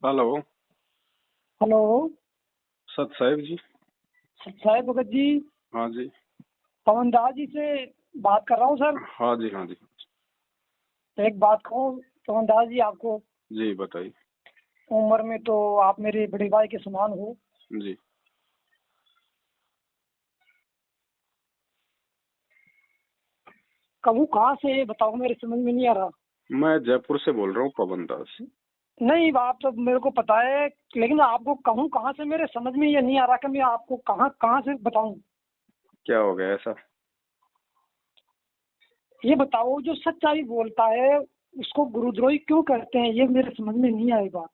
Hello. Hello. सत साहिब जी। साहिब भगत जी। हाँ जी। पवन दास जी से बात कर रहा हूँ सर। हाँ जी, हाँ जी। एक बात कहूँ पवन दास जी आपको, जी बताइए। उम्र में तो आप मेरे बड़े भाई के समान हो। जी। कहूँ कहाँ से बताओ, मेरे समझ में नहीं आ रहा। मैं जयपुर से बोल रहा हूँ, पवन दास। नहीं, बात तो मेरे को पता है, लेकिन आपको कहूँ कहाँ से, मेरे समझ में ये नहीं आ रहा कि मैं आपको कहाँ कहाँ से बताऊँ। क्या हो गया ऐसा? ये बताओ, जो सच्चाई बोलता है उसको गुरुद्रोही क्यों कहते हैं, ये मेरे समझ में नहीं आई बात।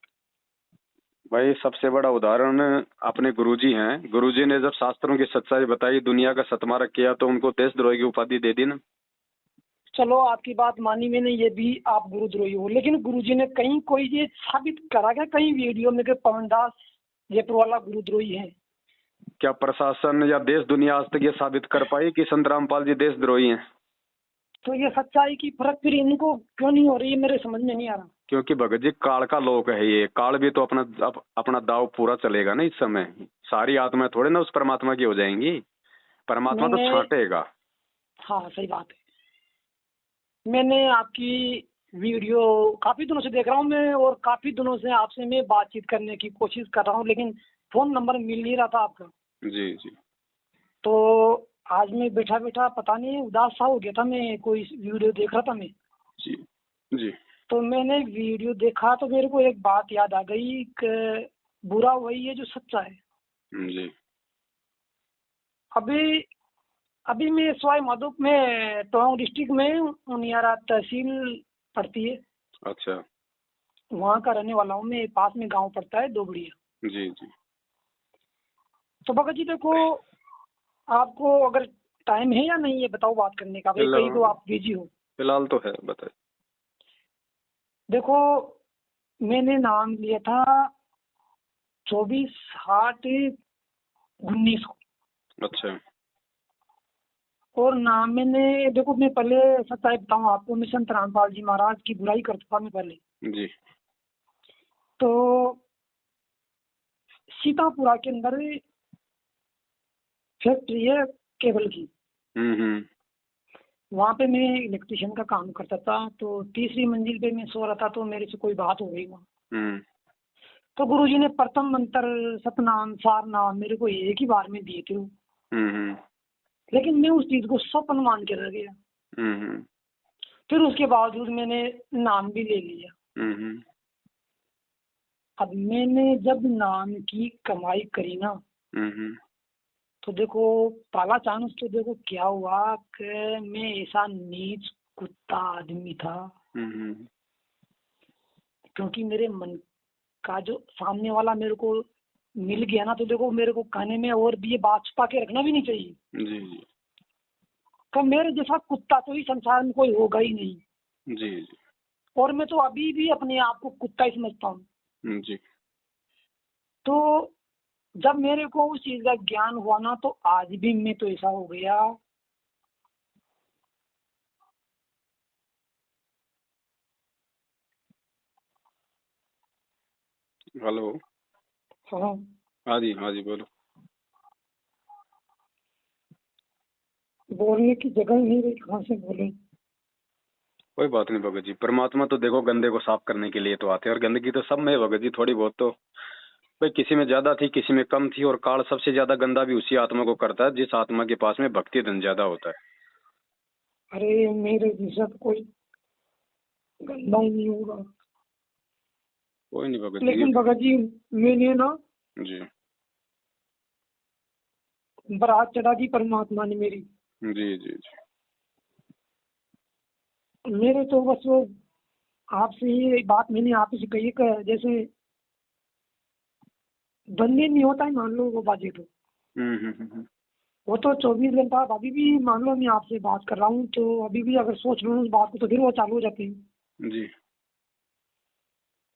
भाई सबसे बड़ा उदाहरण अपने गुरुजी हैं। गुरुजी ने जब शास्त्रों की सच्चाई बताई, दुनिया का सतमारा किया, तो उनको देशद्रोही की उपाधि दे दी ना। चलो आपकी बात मानी मैंने, ये भी आप गुरुद्रोही हो, लेकिन गुरुजी ने कहीं कोई ये साबित करा क्या कहीं वीडियो में कि पवन दास जयपुर वाला गुरुद्रोही है? क्या प्रशासन या देश दुनिया आज तक ये साबित कर पाई कि संत रामपाल जी देशद्रोही हैं? तो ये सच्चाई की फर्क फिर इनको क्यों नहीं हो रही है, मेरे समझ में नहीं आ रहा। क्योंकि भगत जी काल का लोक है, ये काल भी तो अपना दाव पूरा चलेगा ना। इस समय सारी आत्माएं थोड़े ना उस परमात्मा की हो जाएंगी। परमात्मा तो मैंने, छांटेगा। हाँ सही बात है, मैंने आपकी वीडियो काफी दिनों से देख रहा हूँ मैं, और काफी दिनों से आपसे मैं बातचीत करने की कोशिश कर रहा हूँ, लेकिन फोन नंबर मिल नहीं रहा था आपका। जी जी। तो आज मैं बैठा बैठा पता नहीं उदास सा हो गया था, मैं कोई वीडियो देख रहा था मैं। जी जी। तो मैंने वीडियो देखा तो मेरे को एक बात याद आ गई कि बुरा वही है जो सच्चा है। जी। अभी अभी मैं सवाई माधोपुर में, टोंक डिस्ट्रिक्ट में उनियारा तहसील पड़ती है, अच्छा। वहाँ का रहने वाला हूँ मैं। पास में गांव पड़ता है दोबड़िया। जी जी। तो भगत जी देखो, आपको अगर टाइम है या नहीं ये बताओ बात करने का, भाई कहीं तो आप बिजी हो। फिलहाल तो है, बताइए। देखो, मैंने नाम लिया था 24/8/19 को। अच्छा। और नाम मैंने, देखो मैं पहले सच्चाई बताऊं आपको, मैं संत रामपाल जी महाराज की बुराई करता था मैं पहले। जी। तो सीतापुरा के अंदर फैक्ट्री है केबल की, हम्म। वहाँ पे मैं इलेक्ट्रिशियन का काम करता था। तो तीसरी मंजिल पे मैं सो रहा था, तो मेरे से कोई बात हो गई वहाँ। हम्म। तो गुरुजी ने प्रथम मंत्र सतनाम सार नाम मेरे को एक ही बार में दिए थे वो। हम्म। लेकिन मैं उस चीज को सपन मान के रह गया। हम्म। फिर उसके बावजूद मैंने नाम भी ले लिया। हम्म। अब मैंने जब नाम की कमाई करी ना, हम्म। तो देखो पहला चांस तो देखो क्या हुआ कि मैं ऐसा नीच कुत्ता आदमी था, हम्म। क्योंकि मेरे मन का जो सामने वाला मेरे को मिल गया ना, तो देखो मेरे को कहने में और भी ये बात छुपा के रखना भी नहीं चाहिए जी जी। कि मेरे जैसा कुत्ता तो ही संसार में कोई होगा ही नहीं। जी जी। और मैं तो अभी भी अपने आप को कुत्ता ही समझता हूँ। जी। तो जब मेरे को उस चीज का ज्ञान हुआ ना, तो आज भी मैं तो ऐसा हो गया। हेलो। हाँ, हाँ जी, हाँ जी, बोलो। बोलने की जगह ही नहीं रही, कहाँ से बोले। कोई बात नहीं भगत जी, परमात्मा तो देखो गंदे को साफ करने के लिए तो आते हैं, और गंदगी तो सब में है भगत जी, थोड़ी बहुत तो। भाई किसी में ज्यादा थी, किसी में कम थी, और काल सबसे ज्यादा गंदा भी उसी आत्मा को करता है जिस आत्मा के पास में भक्ति धन ज्यादा होता है। अरे मेरे जैसा तो कोई गंदा ही नहीं होगा। कोई नहीं भगत जी। लेकिन भगत जी, मैंने ना जी बारात चढ़ा दी परमात्मा ने मेरी। जी जी। जी। मेरे तो बस वो आपसे ये बात मैंने आप से कही कि जैसे बनने नहीं होता है, मान लो वो बाजे तो हम्म। वो तो 24 घंटा। अभी भी मान लो मैं आपसे बात कर रहा हूँ, तो अभी भी अगर सोच लूँ उस बात को, तो फिर वो चालू हो जाती है। जी।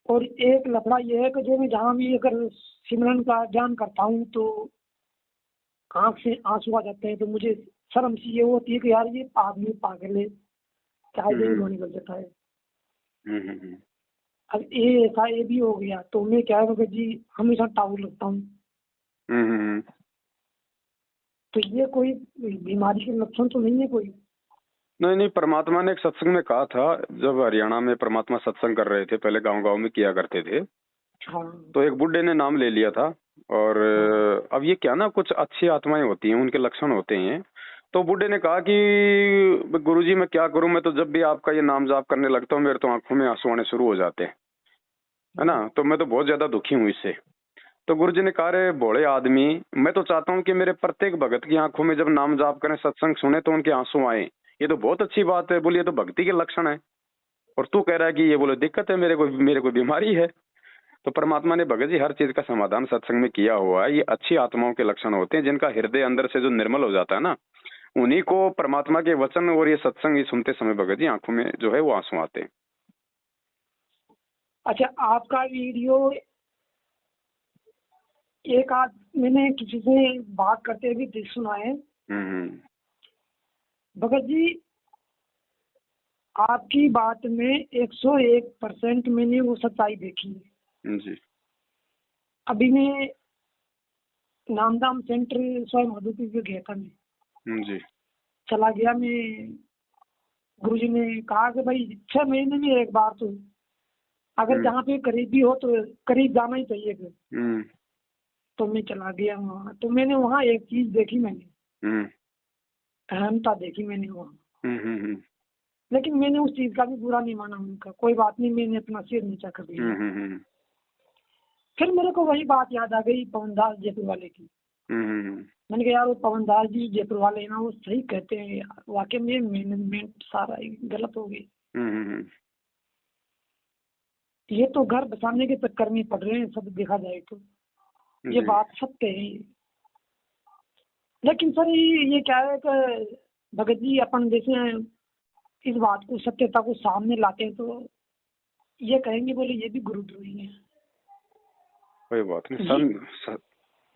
और एक लफड़ा ये है कि जो मैं जहाँ भी अगर सिमरन का ध्यान करता हूँ, तो आंख से आंसू आ जाते हैं। तो मुझे शर्म सी ये होती है कि यार ये आदमी पागल है, क्या ये हम्म। रोने लग जाता है। हम्म। अब ये ऐसा ये भी हो गया, तो मैं क्या है भगत जी हमेशा टाउल रखता हूँ। हम्म। तो ये कोई बीमारी के लक्षण तो नहीं है कोई? नहीं नहीं, परमात्मा ने एक सत्संग में कहा था, जब हरियाणा में परमात्मा सत्संग कर रहे थे, पहले गांव गांव में किया करते थे, हाँ तो एक बुड्ढे ने नाम ले लिया था। और हाँ अब ये क्या ना, कुछ अच्छी आत्माएं होती हैं, उनके लक्षण होते हैं। तो बुड्ढे ने कहा कि गुरुजी मैं क्या करूं, मैं तो जब भी आपका ये नाम जाप करने लगता हूँ मेरे तो आंखों में आंसू आने शुरू हो जाते हैं, है ना, तो मैं तो बहुत ज्यादा दुखी हूँ इससे। तो गुरुजी ने कहा रे भोले आदमी, मैं तो चाहता हूँ कि मेरे प्रत्येक भगत की आंखों में जब नाम जाप करें, सत्संग सुने तो उनके आंसू आए। ये तो बहुत अच्छी बात है, बोलिए तो भक्ति के लक्षण है। और तू कह रहा है कि ये बोले दिक्कत है, मेरे को बीमारी है। तो परमात्मा ने भगत जी हर चीज का समाधान सत्संग में किया हुआ है। ये अच्छी आत्माओं के लक्षण होते हैं, जिनका हृदय अंदर से जो निर्मल हो जाता है ना, उन्हीं को परमात्मा के वचन और ये सत्संग सुनते समय भगत जी आंखों में जो है वो आंसू आते हैं। अच्छा, आपका वीडियो एक आध मैंने किसी से बात करते हुए भी सुना है हम्म। भगत जी। आपकी बात में 101% मैंने वो सच्चाई देखी है। जी। अभी मैं नामदाम सेंटर स्वयं मधुपुर में गया था, मैं जी। चला गया। मैं गुरुजी ने कहा कि भाई 6 महीने में एक बार तो अगर जहाँ पे करीबी हो तो करीब जाना ही चाहिए फिर। तो मैं चला गया वहाँ, तो मैंने वहाँ एक चीज देखी, मैंने अहमता देखी मैंने वहाँ। लेकिन मैंने उस चीज का भी बुरा नहीं माना उनका, कोई बात नहीं, मैंने अपना सिर नीचा कर दिया। फिर मेरे को वही बात याद आ गई पवन दास जयपुर वाले की। मैंने कहा यार वो पवन दास जी जयपुर वाले हैं ना, वो सही कहते हैं यार, वाकई में मैनेजमेंट सारा ही गलत हो गई। ये तो घर बसाने के चक्कर में पड़ रहे हैं सब, देखा जाए तो ये बात सत्य है। लेकिन सर ये क्या है कि भगत जी अपन जैसे इस बात को सत्यता को सामने लाते हैं तो ये कहेंगे बोले ये भी गुरुद्रोही है। कोई बात नहीं,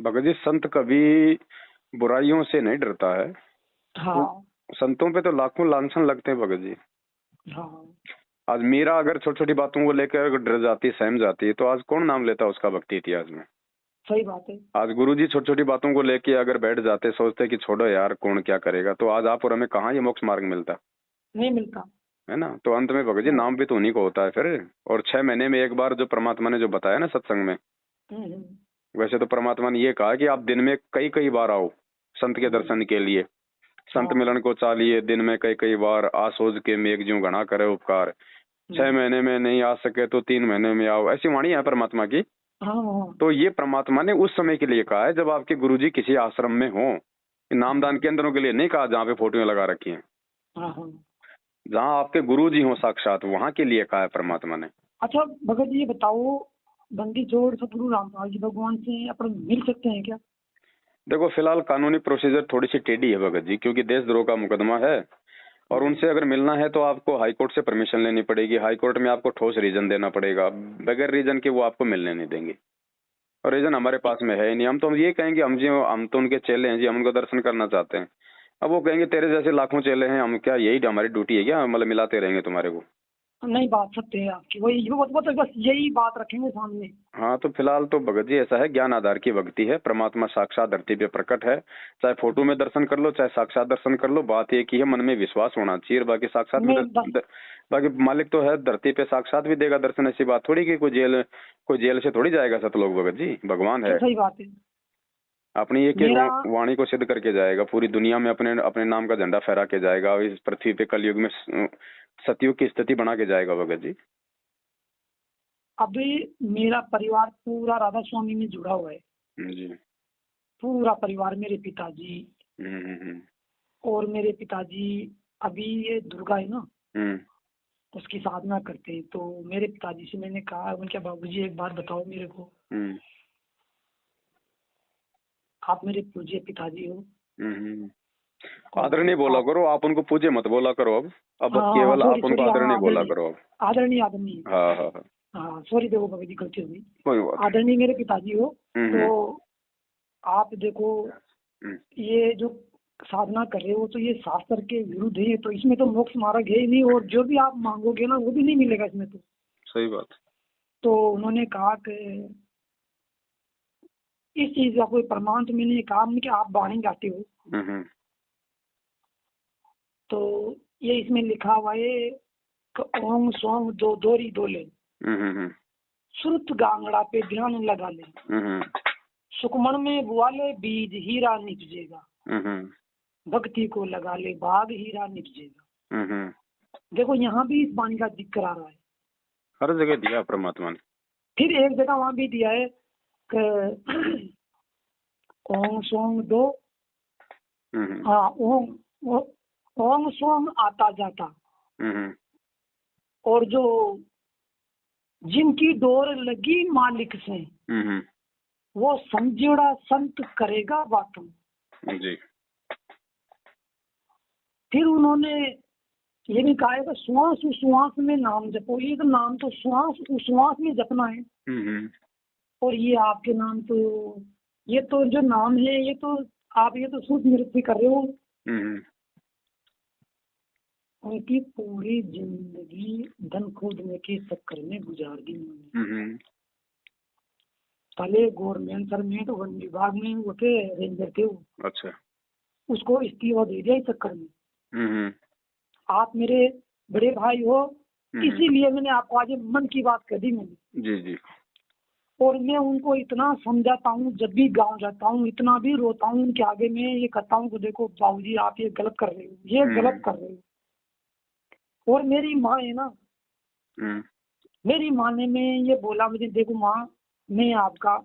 भगत जी संत कभी बुराइयों से नहीं डरता है। हाँ। संतों पे तो लाखों लांछन लगते हैं भगत जी। हाँ। आज मीरा अगर छोटी छोटी बातों को लेकर डर जाती, सहम जाती, तो आज कौन नाम लेता उसका भक्ति इतिहास में? सही बात है। आज गुरुजी छोटी छोटी बातों को लेके अगर बैठ जाते, सोचते कि छोड़ो यार कौन क्या करेगा, तो आज आप और हमें कहाँ ये मोक्ष मार्ग मिलता? नहीं मिलता है ना। तो अंत में भगत जी नाम भी तो उन्हीं को होता है फिर। और 6 महीने में एक बार जो परमात्मा ने जो बताया ना सत्संग में, वैसे तो परमात्मा ने ये कहा कि आप दिन में कई कई बार आओ संत के दर्शन के लिए। संत मिलन को चालिए दिन में कई कई बार, आसोज के मेघ ज्यों घना करे उपकार। 6 महीने में नहीं आ सके तो 3 महीने में आओ, ऐसी वाणी है परमात्मा की। तो ये परमात्मा ने उस समय के लिए कहा है जब आपके गुरुजी किसी आश्रम में हो। नामदान केंद्रों के लिए नहीं कहा जहाँ पे फोटो लगा रखी है। जहाँ आपके गुरुजी हो साक्षात, वहाँ के लिए कहा है परमात्मा ने। अच्छा भगत जी ये बताओ, बंदी जोड़ सतगुरु रामपाल जी भगवान से अपन मिल सकते हैं क्या? देखो फिलहाल कानूनी प्रोसीजर थोड़ी सी टेढ़ी है भगत जी, क्योंकि देशद्रोह का मुकदमा है। और उनसे अगर मिलना है तो आपको हाई कोर्ट से परमिशन लेनी पड़ेगी। हाई कोर्ट में आपको ठोस रीजन देना पड़ेगा, बगैर रीजन के वो आपको मिलने नहीं देंगे। और रीजन हमारे पास में है नहीं। हम तो ये कहेंगे हम तो उनके चेले हैं जी, हम उनका दर्शन करना चाहते हैं। अब वो कहेंगे तेरे जैसे लाखों चेले हैं, हम क्या यही हमारी ड्यूटी है क्या, मतलब मिलाते रहेंगे तुम्हारे को? नहीं, बात सत्य है आपकी, वही बस यही बात रखेंगे सामने। हाँ तो फिलहाल तो भगत जी ऐसा है, ज्ञान आधार की भक्ति है। परमात्मा साक्षात धरती पे प्रकट है, चाहे फोटो में दर्शन कर लो चाहे साक्षात दर्शन कर लो, बात एक ही है, मन में विश्वास होना चाहिए। बाकी साक्षात बाकी मालिक तो है धरती पे, साक्षात भी देगा दर्शन। ऐसी बात थोड़ी कि कोई जेल से थोड़ी जाएगा सतलोक भगत जी, भगवान है। सही बात है। अपनी एक एक वाणी को सिद्ध करके जाएगा, पूरी दुनिया में अपने अपने नाम का झंडा फहरा के जाएगा। इस पृथ्वी पे कलयुग में सतयुग की स्थिति बना के जाएगा भगत जी। अभी मेरा परिवार पूरा राधा स्वामी में जुड़ा हुआ है जी। पूरा परिवार, मेरे पिताजी और मेरे पिताजी अभी ये दुर्गा है ना उसकी साधना करते हैं। तो मेरे पिताजी से मैंने कहा, उनके बाबूजी एक बात बताओ मेरे को, आप मेरे पूज्य पिताजी हो। आदरणीय बोला करो, आप उनको पूज्य मत बोला करो। अब केवल आप उनको आदरणीय बोला करो। अब आदरणीय हाँ हाँ हाँ हाँ, सॉरी देखो भगत जी गलती हो गई। कोई बात। आदरणीय मेरे पिताजी हो। तो आप देखो ये जो साधना कर रहे हो तो ये शास्त्र के विरुद्ध है, तो इसमें तो मोक्ष मार्ग है ही नहीं, और जो भी आप मांगोगे ना वो भी नहीं मिलेगा इसमें तो। सही बात। तो उन्होंने कहा कि इस चीज का कोई प्रमाण, तो मैंने कहा कि आप वाणी गाते हो, तो ये इसमें लिखा हुआ है कि ओम सोम दो दोरी दोले, श्रुत गांगड़ा पे ध्यान लगा ले, सुकमण में बुआ ले बीज हीरा निपजेगा, भक्ति को लगा ले बाग हीरा निपजेगा। देखो यहाँ भी इस वाणी का जिक्र आ रहा है, हर जगह दिया परमात्मा ने। फिर एक जगह वहां भी दिया है कि ओम सोम दो, हाँ ओम सोम आता जाता, और जो जिनकी डोर लगी मालिक से, वो समझोड़ा संत करेगा बातों जी। फिर उन्होंने ये भी कहा है कि श्वास उश्वास में नाम जपो। ये तो नाम तो श्वास उश्वास में जपना है, और ये आपके नाम तो, ये तो जो नाम है ये तो आप ये तो शुद्ध नृत्य कर रहे हो। उनकी पूरी जिंदगी धन खोदने के चक्कर में गुजार दी उन्होंने। पहले गवर्नमेंट सरमेंट वन विभाग में वो थे, रेंजर थे वो। अच्छा। उसको इस्तीफा दे दिया इस चक्कर में। आप मेरे बड़े भाई हो, इसीलिए मैंने आपको आज मन की बात कर दी मैंने। जी जी। और मैं उनको इतना समझाता हूँ, जब भी गांव जाता हूँ इतना भी रोता हूँ उनके आगे में, ये कहता हूँ कि देखो बाबूजी आप ये गलत कर रहे हो, ये गलत कर रहे हो। और मेरी माँ है ना, मेरी माँ ने मैं ये बोला मुझे, देखो माँ मैं आपका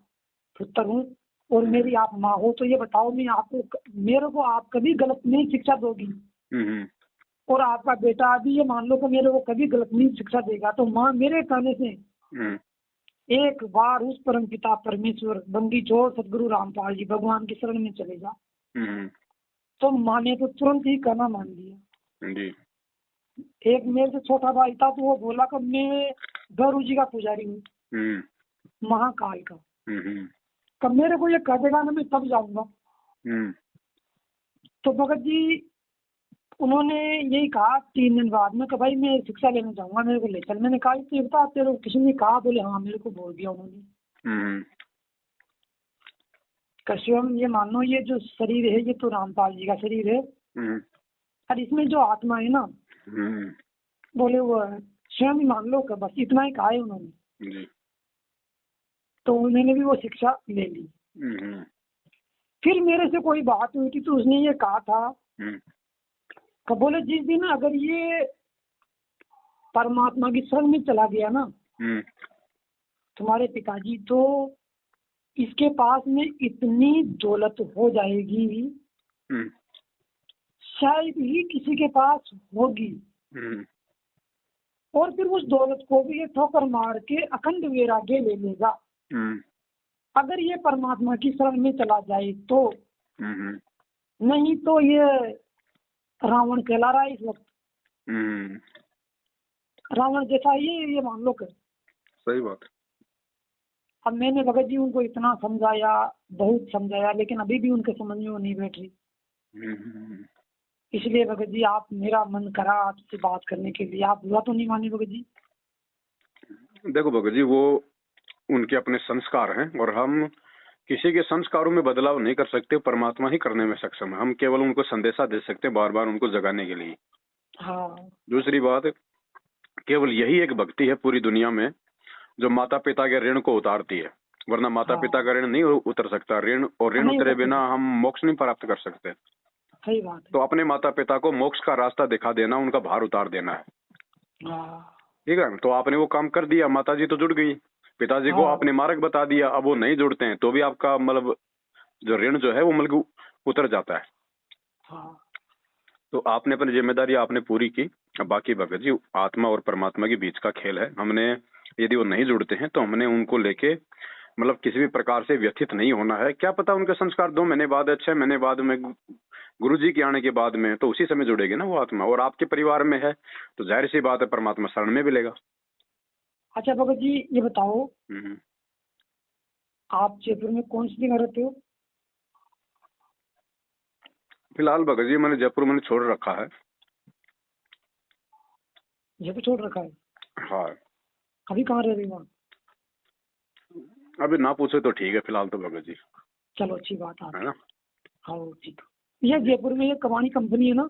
पुत्र हूँ और मेरी आप माँ हो, तो ये बताओ मैं आपको, मेरे को आप कभी गलत नहीं शिक्षा दोगी, और आपका बेटा अभी ये मान लो कि मेरे को कभी गलत नहीं शिक्षा देगा, तो माँ मेरे कहने से एक बार उस परम पिता परमेश्वर बंदी छोड़ सदगुरु रामपाल जी भगवान की शरण में चले जा। तो माँ ने तो तुरंत ही कहना मान लिया जी। एक मेरे से छोटा भाई था, तो वो बोला कि मैं गौरू जी का पुजारी हूँ महाकाल का, कब मेरे को ये कह देगा ना मैं तब जाऊंगा। तो भगत जी उन्होंने यही कहा 3 दिन बाद में कि भाई मैं शिक्षा लेना चाहूंगा, मेरे को ले चल। मैंने कहा तो बता तेरे को किसी ने कहा? बोले हाँ मेरे को बोल दिया उन्होंने। कश्यम ये मान लो ये जो शरीर है ये तो रामपाल जी का शरीर है, और इसमें जो आत्मा है ना, बोले वो स्वयं मान लो का, बस इतना ही कहा है उन्होंने। तो उन्होंने भी वो शिक्षा ले ली। फिर मेरे से कोई बात हुई थी, तो उसने ये कहा था कि बोले जिस दिन अगर ये परमात्मा की शरण में चला गया ना तुम्हारे पिताजी, तो इसके पास में इतनी दौलत हो जाएगी शायद ही किसी के पास होगी, और फिर उस दौलत को भी ये ठोकर मार के अखंड वैराग्य ले लेगा अगर ये परमात्मा की शरण में चला जाए तो। नहीं तो ये रावण कहला रहा है इस वक्त, रावण जैसा ये मान लो कर। सही बात। अब मैंने भगत जी उनको इतना समझाया, बहुत समझाया, लेकिन अभी भी उनके समझ में वो नहीं बैठ रही। इसलिए भगत जी आप, मेरा मन करा आपसे बात करने के लिए, आप बुरा तो नहीं माने भगत जी? देखो भगत जी वो उनके अपने संस्कार हैं, और हम किसी के संस्कारों में बदलाव नहीं कर सकते, परमात्मा ही करने में सक्षम है। हम केवल उनको संदेशा दे सकते हैं बार बार उनको जगाने के लिए। हाँ। दूसरी बात, केवल यही एक भक्ति है पूरी दुनिया में जो माता पिता के ऋण को उतारती है, वरना माता पिता का ऋण नहीं उतर सकता। ऋण और ऋण उतरे बिना हम मोक्ष नहीं प्राप्त कर सकते। सही बात है। तो अपने माता पिता को मोक्ष का रास्ता दिखा देना, उनका भार उतार देना है। ठीक है, तो आपने वो काम कर दिया, माता जी तो जुड़ गई, पिताजी को आपने मार्ग बता दिया, अब वो नहीं जुड़ते हैं तो भी आपका मतलब जो ऋण जो है वो मतलब उतर जाता है। तो आपने अपनी जिम्मेदारी आपने पूरी की। अब बाकी भगत जी आत्मा और परमात्मा के बीच का खेल है। हमने यदि वो नहीं जुड़ते हैं तो हमने उनको लेके मतलब किसी भी प्रकार से व्यथित नहीं होना है। क्या पता उनके संस्कार 2 महीने बाद, 6 महीने बाद में, गुरु जी के आने के बाद में, तो उसी समय जुड़ेगी ना वो आत्मा। और आपके परिवार में है तो जाहिर सी बात है परमात्मा शरण में भी लेगा। अच्छा भगत जी ये बताओ, आप जयपुर में कौन सी जगह रहते हो? फिलहाल भगत जी मैंने जयपुर मैंने छोड़ रखा है। जयपुर छोड़ रखा है? हाँ। अभी कहाँ रह रही हो? अभी ना पूछे तो ठीक है फिलहाल तो भगत जी, चलो अच्छी बात है है। ना। हाँ ठीक। ये जयपुर में ये कमानी कंपनी है ना,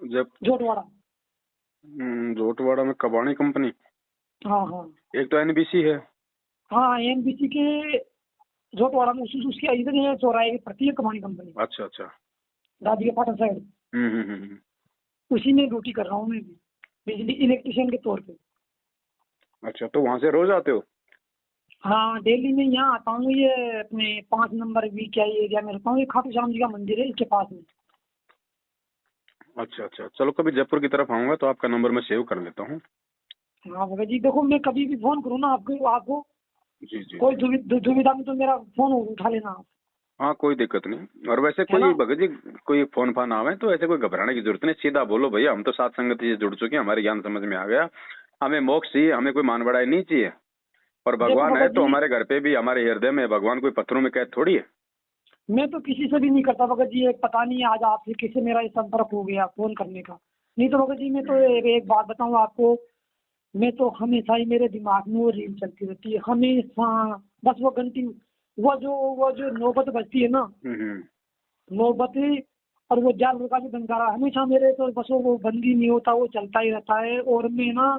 जब जोटवाड़ा। जोटवाड़ा में कबाड़ी कंपनी, हाँ हाँ एक तो एनबीसी है। हाँ, एनबीसी के जोटवाड़ा में उसके इधर है चौराहे के प्रति है कमानी कंपनी, अच्छा अच्छा। दादी के पाटन साइड। हम्म। उसी में ड्यूटी कर रहा हूँ मैं भी, बिजली इलेक्ट्रिशियन के तौर पे। अच्छा, तो वहां से रोज आते हो? हाँ डेली में यहाँ आता हूँ, ये अपने 5 नंबर वी के एरिया में रहता हूँ, ये खाटू श्याम जी का मंदिर है इसके पास में। अच्छा अच्छा, चलो कभी जयपुर की तरफ आऊंगा तो आपका नंबर मैं सेव कर लेता हूँ। हाँ भगत जी देखो, मैं कभी भी फोन करूँ ना आपको आपको जी जी कोई जी। दुविधा में तो मेरा फोन उठा लेना आप। हाँ कोई दिक्कत नहीं। और वैसे है ना। कोई भगत जी कोई फोन फान आवे तो ऐसे कोई घबराने की जरूरत नहीं, सीधा बोलो भैया हम तो साथ संगति से जुड़ चुके हैं, हमारे ज्ञान समझ में आ गया, हमें मोक्ष चाहिए, हमें कोई मान बढ़ाई नहीं चाहिए। और देखो भगवान है भगत तो जी, हमारे घर पे भी, हमारे हृदय में भगवान कोई पत्थरों में कैद थोड़ी है। मैं तो किसी से भी नहीं करता भगत जी, एक पता नहीं आज आपसे किससे मेरा ये संपर्क हो गया फोन करने का। नहीं तो भगत जी मैं तो एक बात बताऊं आपको, मैं तो हमेशा ही मेरे दिमाग में वो रील चलती रहती है हमेशा। बस वो घंटी, वो जो नौबत बजती है ना, हम्म। नौबत, और वो जाल का जो डंकारा हमेशा मेरे तो बस वो बंद ही नहीं होता, वो चलता ही रहता है। और मैं ना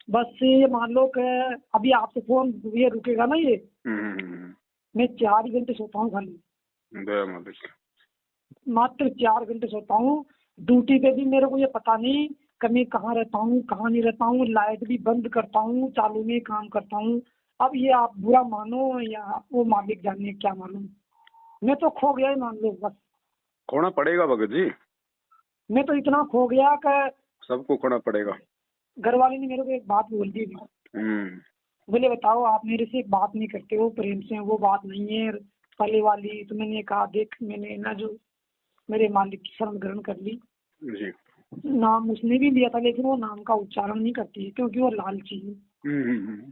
बस ये मान लो कि अभी आपसे फोन ये रुकेगा ना ये, हम्म। मैं 4 घंटे सोता हूँ खाली, दया मालिक। मात्र 4 घंटे सोता हूँ। ड्यूटी पे भी मेरे को ये पता नहीं कि मैं कहाँ रहता हूँ कहाँ नहीं रहता हूँ, लाइट भी बंद करता हूँ चालू में काम करता हूँ। अब ये आप बुरा मानो या वो मालिक जाने क्या मालूम, मैं तो खो गया ही मान लो बस। खोना पड़ेगा भगत जी, मैं तो इतना खो गया कि सबको खोना पड़ेगा। घर वाले ने मेरे को एक बात बोल दी थी, हम्म। बोले बताओ आप मेरे से बात नहीं करते हो प्रेम से, वो बात नहीं है पहले वाली। तो मैंने कहा देख, मैंने ना जो मेरे मालिक की शरण ग्रहण कर ली। जी। नाम उसने भी लिया था लेकिन वो नाम का उच्चारण नहीं करती है क्योंकि वो लालची है, हम्म।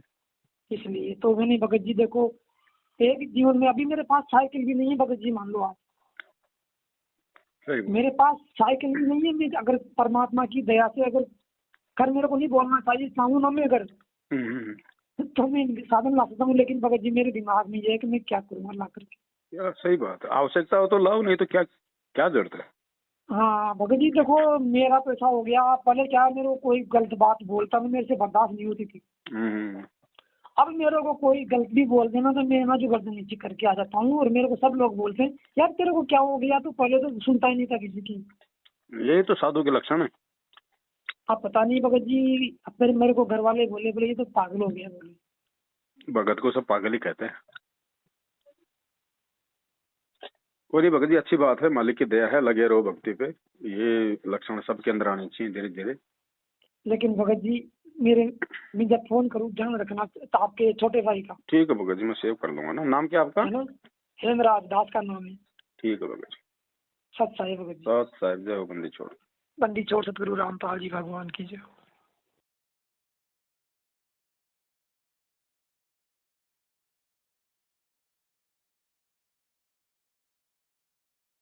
इसलिए। तो मैंने भगत जी देखो, एक जीवन में अभी मेरे पास साइकिल भी नहीं है भगत जी, मान लो आप, सही बात। मेरे पास साइकिल भी नहीं है। मैं अगर परमात्मा की दया से अगर कर मेरे को नहीं बोलना चाहिए चाहूँ ना मैं अगर, हम्म। तो मैं साधन ला सकता हूँ। लेकिन भगत जी मेरे दिमाग में ये है कि मैं क्या करूँगा ला करके। यार सही बात है, आवश्यकता हो तो लाओ, नहीं तो क्या क्या जरूरत है। हाँ भगत जी देखो, मेरा तो ऐसा हो गया, पहले क्या मेरे को कोई गलत बात बोलता तो मेरे से बर्दाश्त नहीं होती थी। हम्म। अब मेरे को कोई गलत भी बोल देना तो मैं ना जो गर्दन नीचे करके आ जाता हूँ। और मेरे को सब लोग बोलते हैं यार तेरे को क्या हो गया, तो पहले तो सुनता ही नहीं था किसी की। यही तो साधु के लक्षण है। अब पता नहीं भगत जी, अब फिर मेरे को घर वाले बोले बोले ये तो पागल हो गया बोले। भगत को सब पागल ही कहते हैं। कोई नहीं भगत जी, अच्छी बात है, मालिक की दया है, लगे रहो भक्ति पे, ये लक्षण सबके अंदर आने चाहिए धीरे धीरे। लेकिन भगत जी मेरे, मैं जब फोन करूँ ध्यान रखना तो आपके छोटे भाई का, ठीक है भगत जी, मैं सेव कर लूंगा ना। नाम क्या आपका? है ना, हेमराज दास का नाम है। ठीक है भगत जी। सत साहिब भगत जी। सत साहिब, जय हो बंदी छोड़। बंदी छोड़ सतगुरु रामपाल जी भगवान की जय।